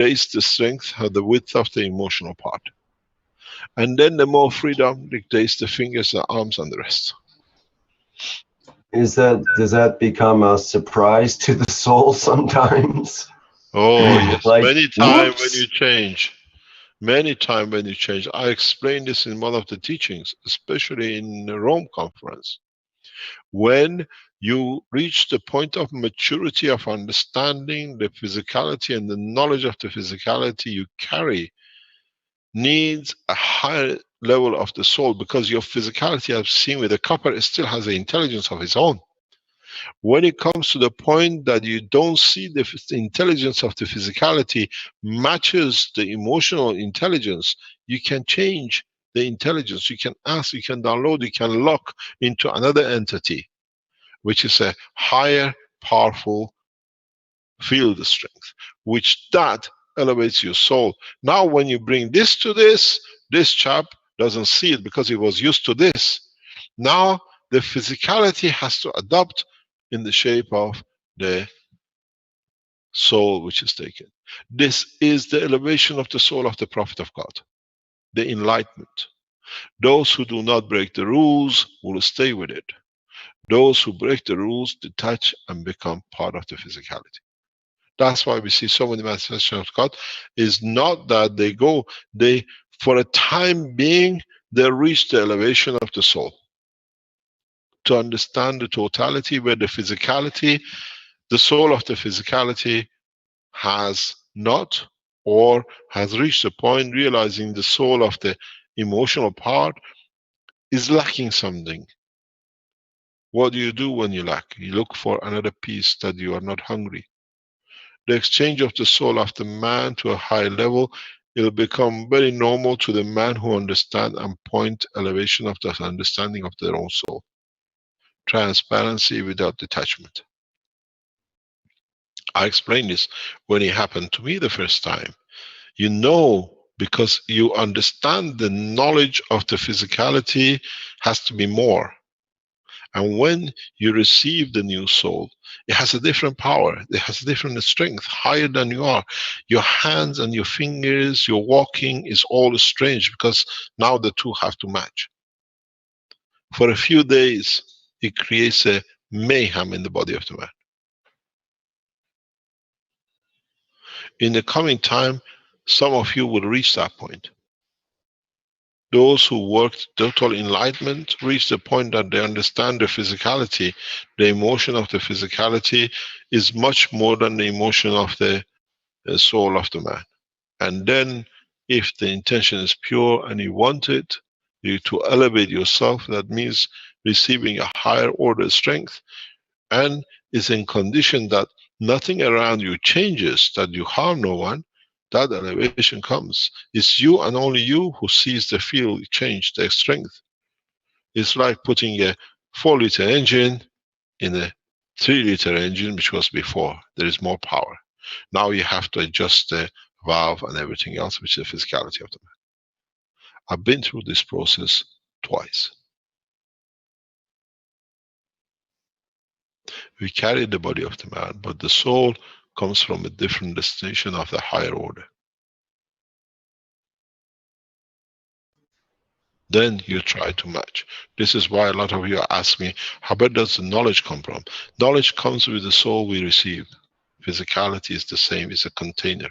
dictates the strength or the width of the emotional part. And then the more freedom dictates the fingers, the arms, and the rest. Does that become a surprise to the soul sometimes? Oh yes, like, many times whoops. when you change. Many times when you change. I explained this in one of the teachings, especially in the Rome conference. When you reach the point of maturity of understanding the physicality, and the knowledge of the physicality you carry needs a higher level of the soul, because your physicality, I've seen with the copper, it still has an intelligence of its own. When it comes to the point that you don't see the intelligence of the physicality matches the emotional intelligence, you can change the intelligence. You can ask, you can download, you can lock into another entity, which is a higher, powerful field strength, which that elevates your soul. Now when you bring this to this chap doesn't see it because he was used to this. Now the physicality has to adapt in the shape of the soul which is taken. This is the elevation of the soul of the Prophet of God, the enlightenment. Those who do not break the rules will stay with it. Those who break the rules detach and become part of the physicality. That's why we see so many manifestations of God. Is not that they go, they, for a time being, they reach the elevation of the soul. To understand the totality where the physicality, the soul of the physicality has not, or has reached a point realizing the soul of the emotional part is lacking something. What do you do when you lack? You look for another piece that you are not hungry. The exchange of the soul of the man to a high level, it will become very normal to the man who understand and point elevation of the understanding of their own soul. Transparency without detachment. I explained this when it happened to me the first time. You know, because you understand the knowledge of the physicality has to be more. And when you receive the new soul, it has a different power, it has a different strength, higher than you are. Your hands and your fingers, your walking is all strange, because now the two have to match. For a few days, it creates a mayhem in the body of the man. In the coming time, some of you will reach that point. Those who worked total enlightenment reach the point that they understand the physicality. The emotion of the physicality is much more than the emotion of the soul of the man. And then, if the intention is pure and you want it, you to elevate yourself, that means receiving a higher order strength, and is in condition that nothing around you changes, that you harm no one, that elevation comes. It's you and only you who sees the field change, their strength. It's like putting a 4-liter engine in a 3-liter engine, which was before. There is more power. Now you have to adjust the valve and everything else, which is the physicality of the man. I've been through this process twice. We carry the body of the man, but the soul comes from a different destination of the higher order. Then you try to match. This is why a lot of you ask me, where does the knowledge come from? Knowledge comes with the soul we receive. Physicality is the same, it's a container.